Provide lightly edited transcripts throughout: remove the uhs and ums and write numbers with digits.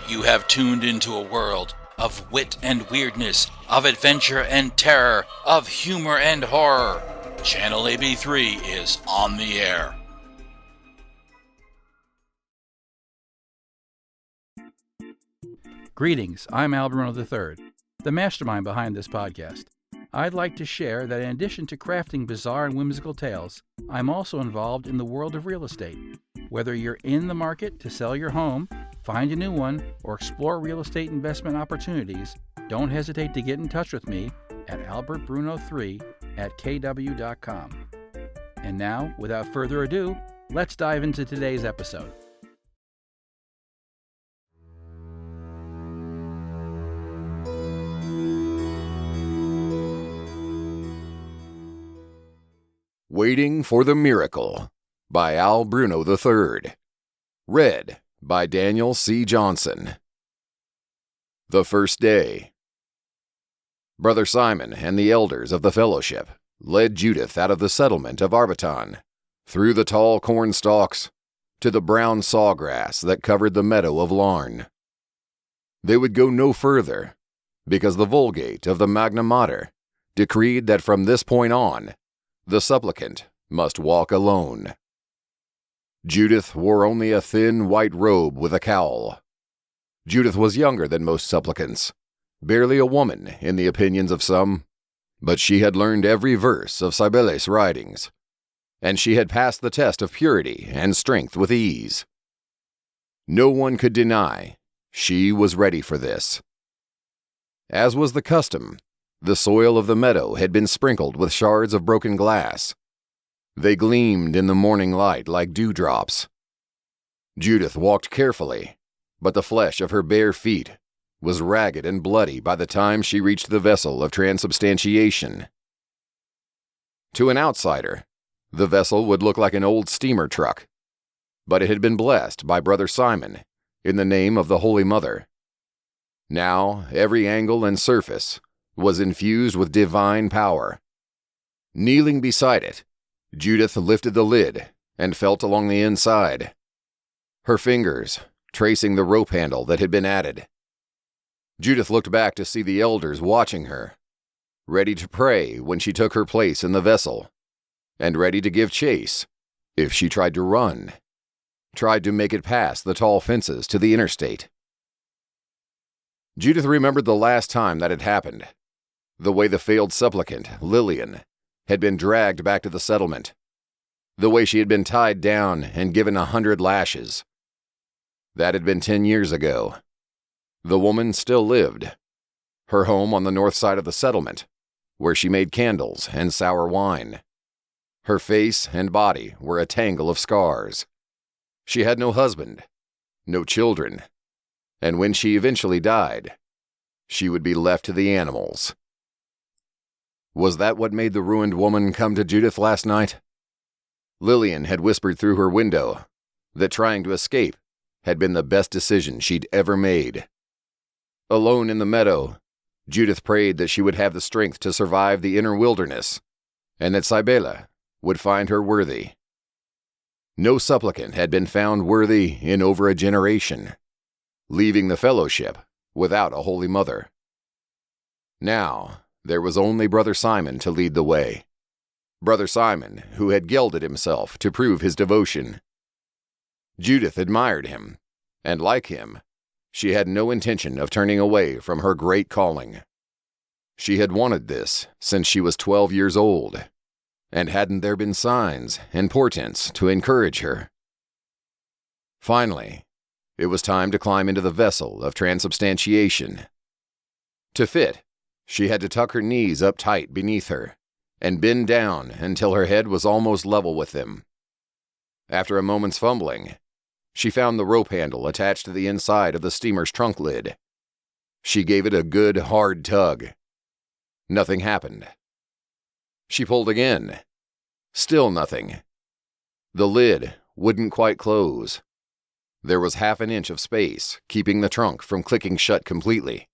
You have tuned into a world of wit and weirdness, of adventure and terror, of humor and horror. Channel Ab3 is on the air. Greetings, I'm Bruno III, the mastermind behind this podcast. I'd like to share that in addition to crafting bizarre and whimsical tales, I'm also involved in the world of real estate. Whether you're in the market to sell your home, find a new one, or explore real estate investment opportunities, don't hesitate to get in touch with me at albertbruno3@kw.com. And now, without further ado, let's dive into today's episode. Waiting for the Miracle by Bruno III. Read by Daniel C. Johnson. The first day. Brother Simon and the elders of the fellowship led Judith out of the settlement of Arbaton, through the tall corn stalks, to the brown sawgrass that covered the meadow of Larn. They would go no further, because the Vulgate of the Magna Mater decreed that from this point on, the supplicant must walk alone. Judith wore only a thin white robe with a cowl. Judith was younger than most supplicants, barely a woman in the opinions of some, but she had learned every verse of Cybele's writings, and she had passed the test of purity and strength with ease. No one could deny she was ready for this. As was the custom, the soil of the meadow had been sprinkled with shards of broken glass. They gleamed in the morning light like dewdrops. Judith walked carefully, but the flesh of her bare feet was ragged and bloody by the time she reached the Vessel of Transubstantiation. To an outsider, the vessel would look like an old steamer truck, but it had been blessed by Brother Simon in the name of the Holy Mother. Now, every angle and surface was infused with divine power. Kneeling beside it, Judith lifted the lid and felt along the inside, her fingers tracing the rope handle that had been added. Judith looked back to see the elders watching her, ready to pray when she took her place in the vessel, and ready to give chase if she tried to run, tried to make it past the tall fences to the interstate. Judith remembered the last time that had happened. The way the failed supplicant, Lillian, had been dragged back to the settlement. The way she had been tied down and given 100 lashes. That had been 10 years ago. The woman still lived. Her home on the north side of the settlement, where she made candles and sour wine. Her face and body were a tangle of scars. She had no husband, no children, and when she eventually died, she would be left to the animals. Was that what made the ruined woman come to Judith last night? Lillian had whispered through her window that trying to escape had been the best decision she'd ever made. Alone in the meadow, Judith prayed that she would have the strength to survive the inner wilderness, and that Cybele would find her worthy. No supplicant had been found worthy in over a generation, leaving the fellowship without a Holy Mother. Now, there was only Brother Simon to lead the way. Brother Simon, who had gelded himself to prove his devotion. Judith admired him, and like him, she had no intention of turning away from her great calling. She had wanted this since she was 12 years old, and hadn't there been signs and portents to encourage her? Finally, it was time to climb into the Vessel of Transubstantiation. To fit, she had to tuck her knees up tight beneath her and bend down until her head was almost level with them. After a moment's fumbling, she found the rope handle attached to the inside of the steamer's trunk lid. She gave it a good, hard tug. Nothing happened. She pulled again. Still nothing. The lid wouldn't quite close. There was half an inch of space, keeping the trunk from clicking shut completely.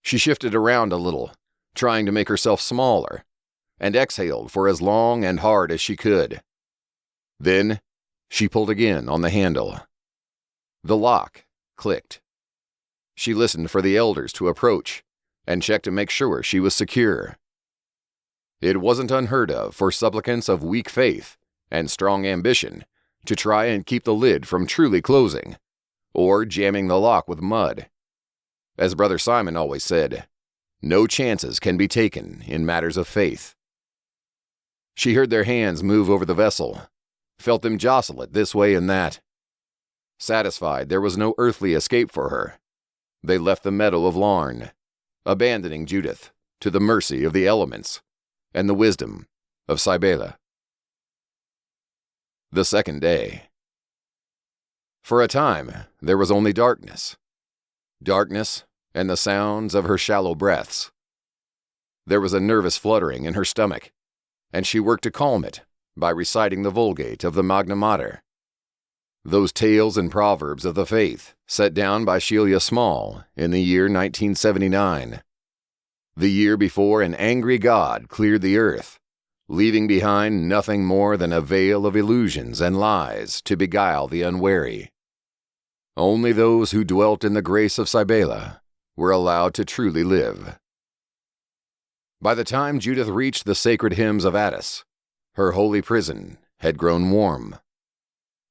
She shifted around a little, trying to make herself smaller, and exhaled for as long and hard as she could. Then, she pulled again on the handle. The lock clicked She listened for the elders to approach and checked to make sure she was secure. It wasn't unheard of for supplicants of weak faith and strong ambition to try and keep the lid from truly closing, or jamming the lock with mud. As Brother Simon always said, no chances can be taken in matters of faith. She heard their hands move over the vessel, felt them jostle it this way and that. Satisfied there was no earthly escape for her, they left the meadow of Larn, abandoning Judith to the mercy of the elements and the wisdom of Cybele. The second day. For a time, there was only darkness. Darkness and the sounds of her shallow breaths. There was a nervous fluttering in her stomach, and she worked to calm it by reciting the Vulgate of the Magna Mater. Those tales and proverbs of the faith set down by Sheila Small in the year 1979. The year before an angry God cleared the earth, leaving behind nothing more than a veil of illusions and lies to beguile the unwary. Only those who dwelt in the grace of Cybele were allowed to truly live. By the time Judith reached the sacred hymns of Attis, her holy prison had grown warm.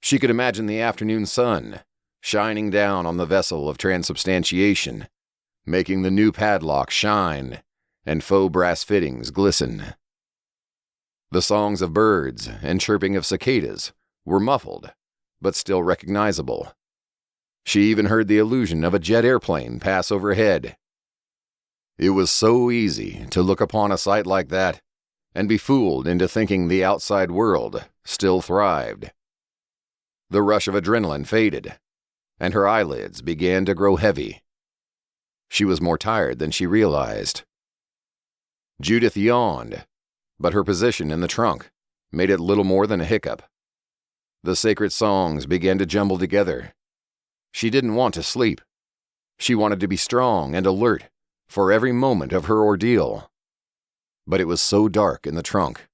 She could imagine the afternoon sun shining down on the vessel of transubstantiation, making the new padlock shine and faux brass fittings glisten. The songs of birds and chirping of cicadas were muffled, but still recognizable. She even heard the illusion of a jet airplane pass overhead. It was so easy to look upon a sight like that and be fooled into thinking the outside world still thrived. The rush of adrenaline faded, and her eyelids began to grow heavy. She was more tired than she realized. Judith yawned, but her position in the trunk made it little more than a hiccup. The sacred songs began to jumble together. She didn't want to sleep. She wanted to be strong and alert for every moment of her ordeal. But it was so dark in the trunk.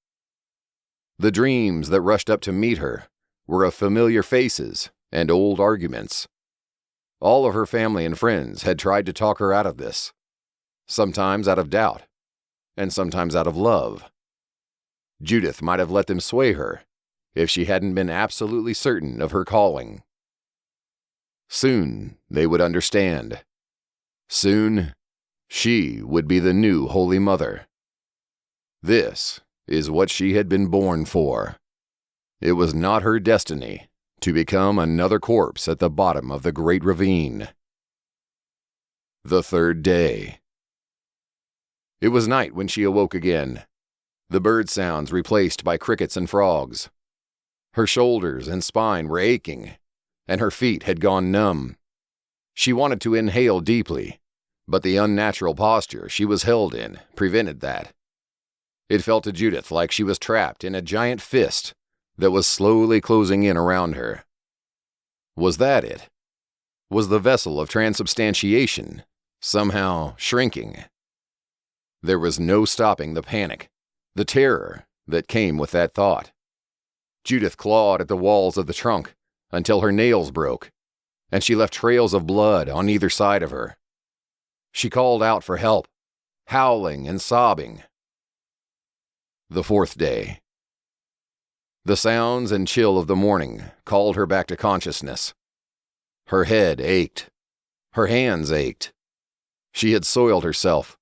The dreams that rushed up to meet her were of familiar faces and old arguments. All of her family and friends had tried to talk her out of this, sometimes out of doubt, and sometimes out of love. Judith might have let them sway her if she hadn't been absolutely certain of her calling. Soon they would understand. Soon she would be the new Holy Mother. This is what she had been born for. It was not her destiny to become another corpse at the bottom of the great ravine. The third day. It was night when she awoke again, the bird sounds replaced by crickets and frogs. Her shoulders and spine were aching, and her feet had gone numb. She wanted to inhale deeply, but the unnatural posture she was held in prevented that. It felt to Judith like she was trapped in a giant fist that was slowly closing in around her. Was that it? Was the vessel of transubstantiation somehow shrinking? There was no stopping the panic, the terror that came with that thought. Judith clawed at the walls of the trunk until her nails broke, and she left trails of blood on either side of her. She called out for help, howling and sobbing. The fourth day. The sounds and chill of the morning called her back to consciousness. Her head ached. Her hands ached. She had soiled herself,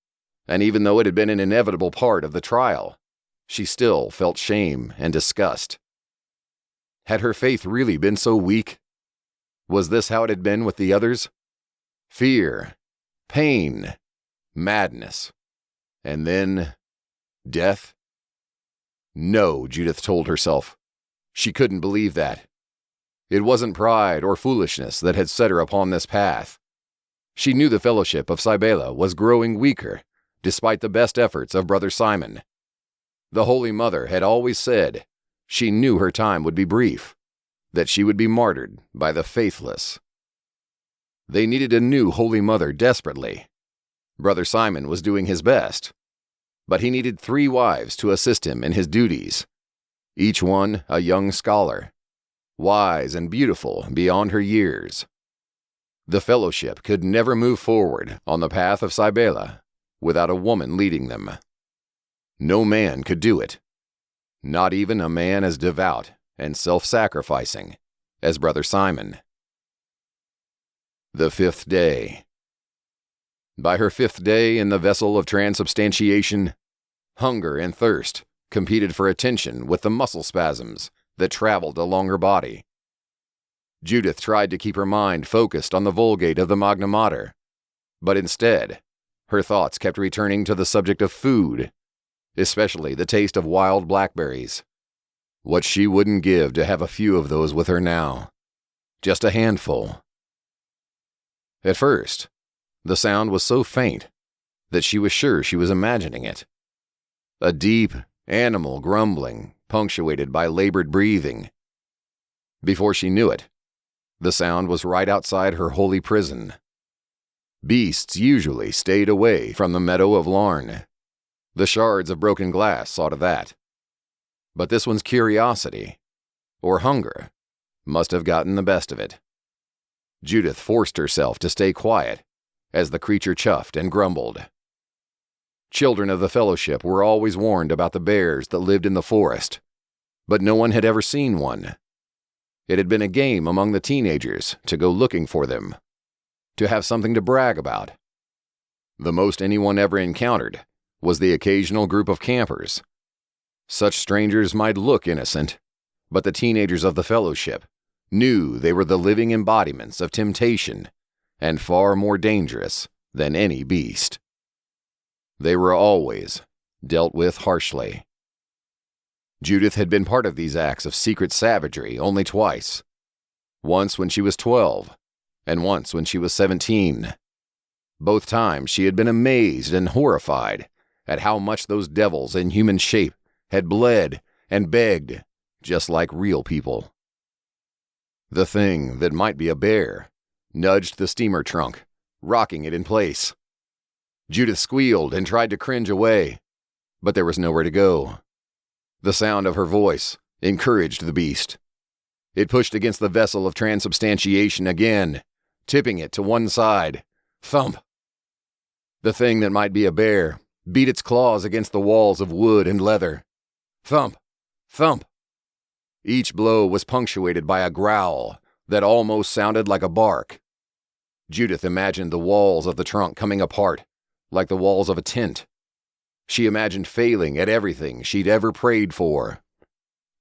and even though it had been an inevitable part of the trial, she still felt shame and disgust. Had her faith really been so weak? Was this how it had been with the others? Fear, pain, madness, and then death? No, Judith told herself. She couldn't believe that. It wasn't pride or foolishness that had set her upon this path. She knew the fellowship of Cybele was growing weaker, despite the best efforts of Brother Simon. The Holy Mother had always said she knew her time would be brief, that she would be martyred by the faithless. They needed a new Holy Mother desperately. Brother Simon was doing his best, but he needed 3 wives to assist him in his duties, each one a young scholar, wise and beautiful beyond her years. The Fellowship could never move forward on the path of Cybele without a woman leading them. No man could do it, not even a man as devout and self-sacrificing as Brother Simon. The 5th day. By her 5th day in the Vessel of Transubstantiation, hunger and thirst competed for attention with the muscle spasms that traveled along her body. Judith tried to keep her mind focused on the Vulgate of the Magna Mater, but instead, her thoughts kept returning to the subject of food, especially the taste of wild blackberries. What she wouldn't give to have a few of those with her now. Just a handful. At first, the sound was so faint that she was sure she was imagining it. A deep, animal grumbling, punctuated by labored breathing. Before she knew it, the sound was right outside her holy prison. Beasts usually stayed away from the meadow of Larn. The shards of broken glass saw to that. But this one's curiosity, or hunger, must have gotten the best of it. Judith forced herself to stay quiet as the creature chuffed and grumbled. Children of the Fellowship were always warned about the bears that lived in the forest, but no one had ever seen one. It had been a game among the teenagers to go looking for them, to have something to brag about. The most anyone ever encountered was the occasional group of campers. Such strangers might look innocent, but the teenagers of the Fellowship knew they were the living embodiments of temptation and far more dangerous than any beast. They were always dealt with harshly. Judith had been part of these acts of secret savagery only twice. Once when she was 12, and once when she was 17. Both times she had been amazed and horrified at how much those devils in human shape had bled and begged, just like real people. The thing that might be a bear nudged the steamer trunk, rocking it in place. Judith squealed and tried to cringe away, but there was nowhere to go. The sound of her voice encouraged the beast. It pushed against the Vessel of Transubstantiation again, tipping it to one side. Thump! The thing that might be a bear beat its claws against the walls of wood and leather. Thump! Thump! Each blow was punctuated by a growl that almost sounded like a bark. Judith imagined the walls of the trunk coming apart, like the walls of a tent. She imagined failing at everything she'd ever prayed for.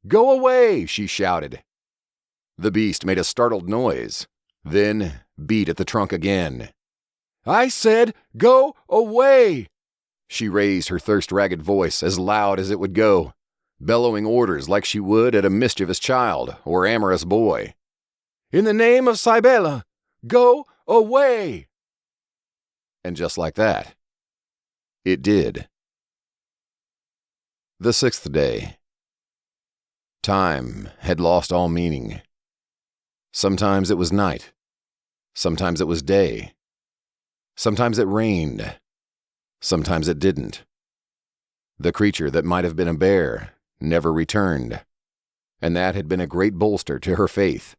"Go away!" she shouted. The beast made a startled noise, then beat at the trunk again. "I said, go away!" She raised her thirst-ragged voice as loud as it would go, bellowing orders like she would at a mischievous child or amorous boy. "In the name of Cybele, go away!" And just like that, it did. The 6th day. Time had lost all meaning. Sometimes it was night. Sometimes it was day. Sometimes it rained. Sometimes it didn't. The creature that might have been a bear never returned, and that had been a great bolster to her faith.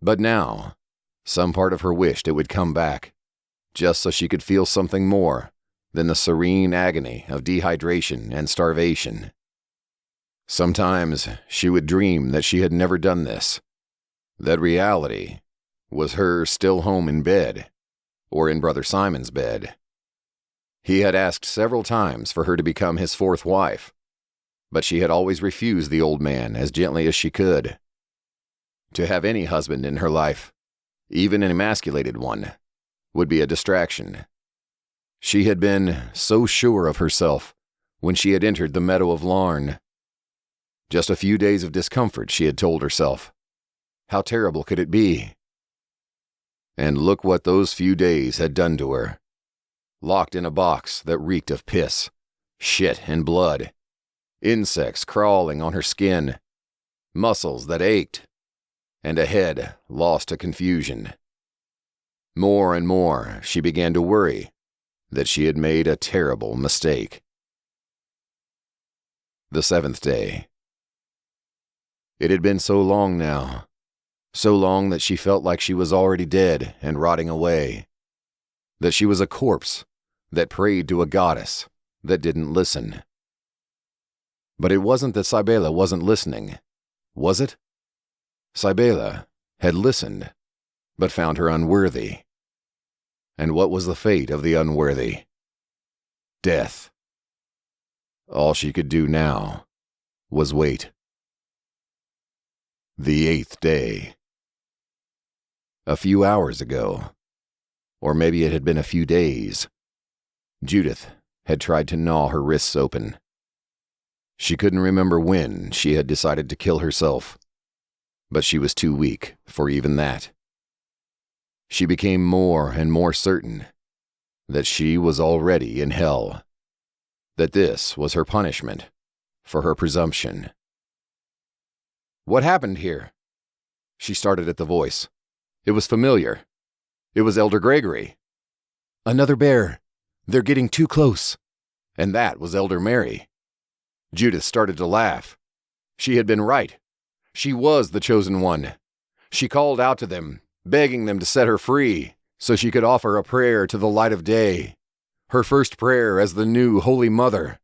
But now, some part of her wished it would come back, just so she could feel something more than the serene agony of dehydration and starvation. Sometimes she would dream that she had never done this, that reality was her still home in bed, or in Brother Simon's bed. He had asked several times for her to become his 4th wife, but she had always refused the old man as gently as she could. To have any husband in her life, even an emasculated one, would be a distraction. She had been so sure of herself when she had entered the meadow of Larn. Just a few days of discomfort, she had told herself. How terrible could it be? And look what those few days had done to her. Locked in a box that reeked of piss, shit, and blood. Insects crawling on her skin. Muscles that ached. And a head lost to confusion. More and more, she began to worry that she had made a terrible mistake. The 7th day. It had been so long now, so long that she felt like she was already dead and rotting away, that she was a corpse that prayed to a goddess that didn't listen. But it wasn't that Cybele wasn't listening, was it? Cybele had listened, but found her unworthy. And what was the fate of the unworthy? Death. All she could do now was wait. The 8th day. A few hours ago, or maybe it had been a few days, Judith had tried to gnaw her wrists open. She couldn't remember when she had decided to kill herself, but she was too weak for even that. She became more and more certain that she was already in hell, that this was her punishment for her presumption. What happened here? She started at the voice. It was familiar. It was Elder Gregory. Another bear. They're getting too close. And that was Elder Mary. Judith started to laugh. She had been right. She was the chosen one. She called out to them, begging them to set her free so she could offer a prayer to the light of day, her first prayer as the new Holy Mother.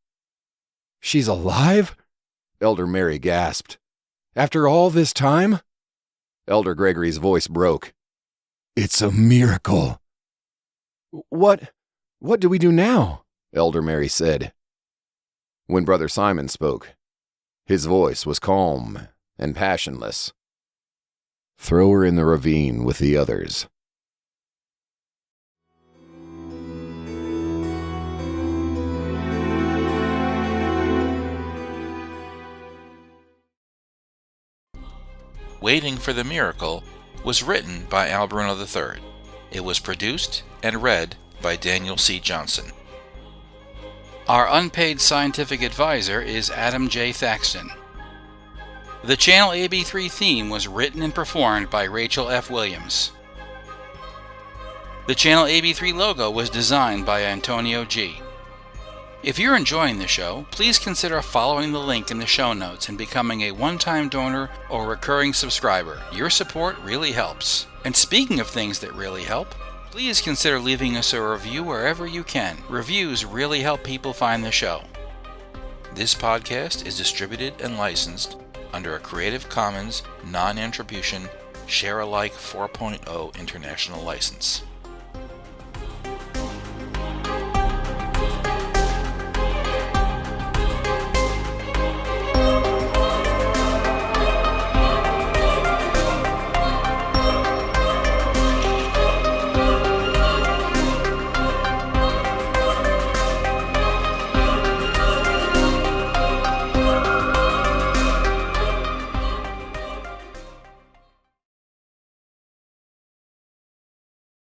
She's alive? Elder Mary gasped. After all this time? Elder Gregory's voice broke. It's a miracle. What do we do now? Elder Mary said. When Brother Simon spoke, his voice was calm and passionless. Throw her in the ravine with the others. Waiting for the Miracle was written by Bruno III. It was produced and read by Daniel C. Johnson. Our unpaid scientific advisor is Adam J. Thaxton. The Channel Ab3 theme was written and performed by Rachel F. Williams. The Channel Ab3 logo was designed by Antonio G. If you're enjoying the show, please consider following the link in the show notes and becoming a one-time donor or recurring subscriber. Your support really helps. And speaking of things that really help, please consider leaving us a review wherever you can. Reviews really help people find the show. This podcast is distributed and licensed under a Creative Commons non-attribution Share-alike 4.0 international license.